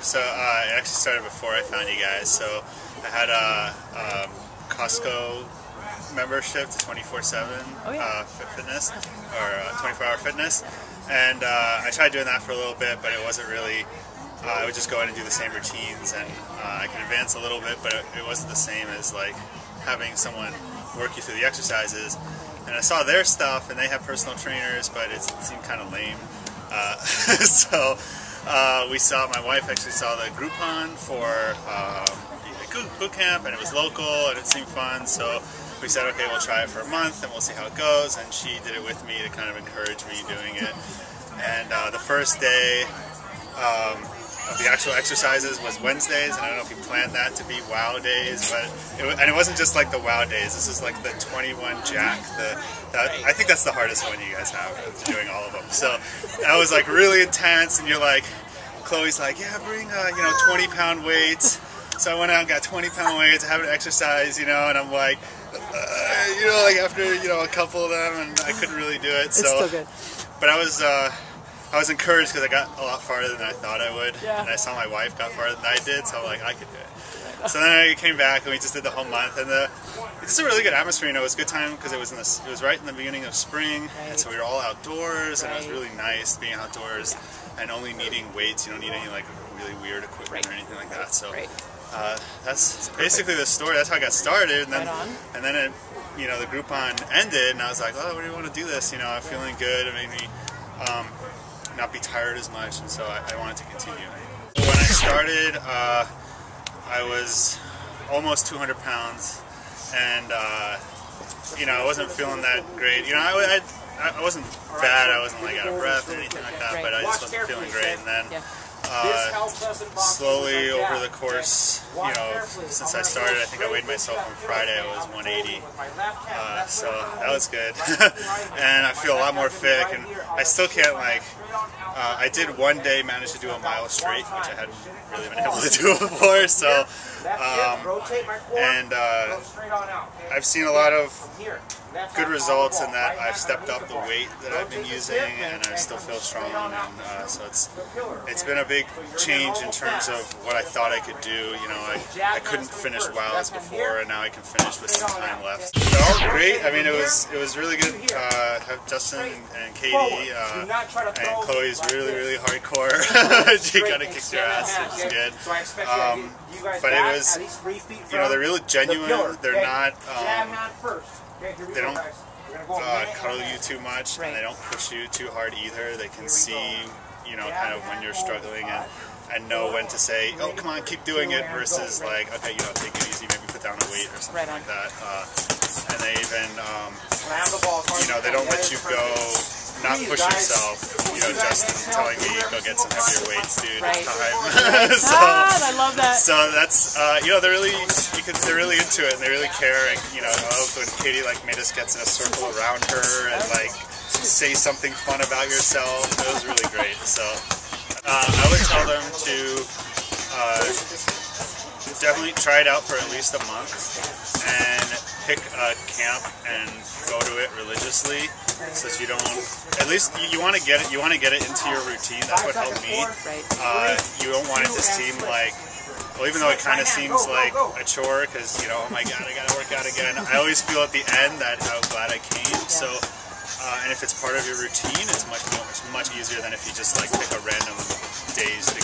So it actually started before I found you guys. So I had a Costco membership to 24/7 fitness, or 24-hour fitness, and I tried doing that for a little bit, but it wasn't really. I would just go in and do the same routines, and I can advance a little bit, but it wasn't the same as like having someone work you through the exercises. And I saw their stuff, and they have personal trainers, but it seemed kind of lame. So my wife actually saw the Groupon for boot camp, and it was local, and it seemed fun. So we said, okay, we'll try it for a month, and we'll see how it goes. And she did it with me to kind of encourage me doing it. And the first day of the actual exercises was Wednesdays, and I don't know if you planned that to be wow days, but it wasn't just like the wow days. This is like the 21 jack. I think that's the hardest one you guys have, doing all of them. So that was like really intense, and you're like, Chloe's like, yeah, bring 20-pound weights. So I went out and got 20-pound weights, I haven't exercised, and I'm like, like after a couple of them, and I couldn't really do it. It's still good. But I was encouraged because I got a lot farther than I thought I would, and I saw my wife got farther than I did, so I'm like, I could do it. So then I came back, and we just did the whole month, and it's a really good atmosphere. It was a good time because it was right in the beginning of spring, and so we were all outdoors, and it was really nice being outdoors and only needing weights. You don't need any like really weird equipment or anything like that. So that's basically the story. That's how I got started, and then it, the Groupon ended, and I was like, oh, what do you want to do this? I'm feeling good. It made me not be tired as much, and so I wanted to continue. When I started, I was almost 200 pounds, and I wasn't feeling that great. I wasn't bad. I wasn't like out of breath or anything like that, but I just wasn't feeling great. And then slowly over the course, since I started, I think I weighed myself on Friday. I was 180, so that was good. And I feel a lot more fit, and I still can't I did one day manage to do a mile straight, which I hadn't really been able to do before. So, I've seen a lot of good results in that I've stepped up the weight that I've been using, and I still feel strong. And so it's been a big change in terms of what I thought I could do. I couldn't finish wows before, and now I can finish with some time left. They're all great. I mean, it was really good. Have Justin and Katie and Chloe's really hardcore. She kind of kicks your ass, which is good. But it was, they're really genuine. They're not, they don't cuddle you too much, and they don't push you too hard either. They can see, kind of when you're struggling, and know when to say, oh, come on, keep doing it, versus like, okay, take it easy, maybe put down a weight or something like that. And they even, they don't let you go, not push yourself. Justin telling me, go get some heavier weights, dude. Time. So, I love that. So that's, they're really into it, and they really care. And, I love when Katie made us get in a circle around her and say something fun about yourself. It was really great. So I would tell them to definitely try it out for at least a month and pick a camp and go to it religiously, so that you don't. At least you want to get it. You want to get it into your routine. That's what helped me. You don't want it to seem like. Well, even though it kind of seems like a chore, because oh my god, I gotta work out again. I always feel at the end that how glad I came. So, and if it's part of your routine, it's much easier than if you just pick a random days to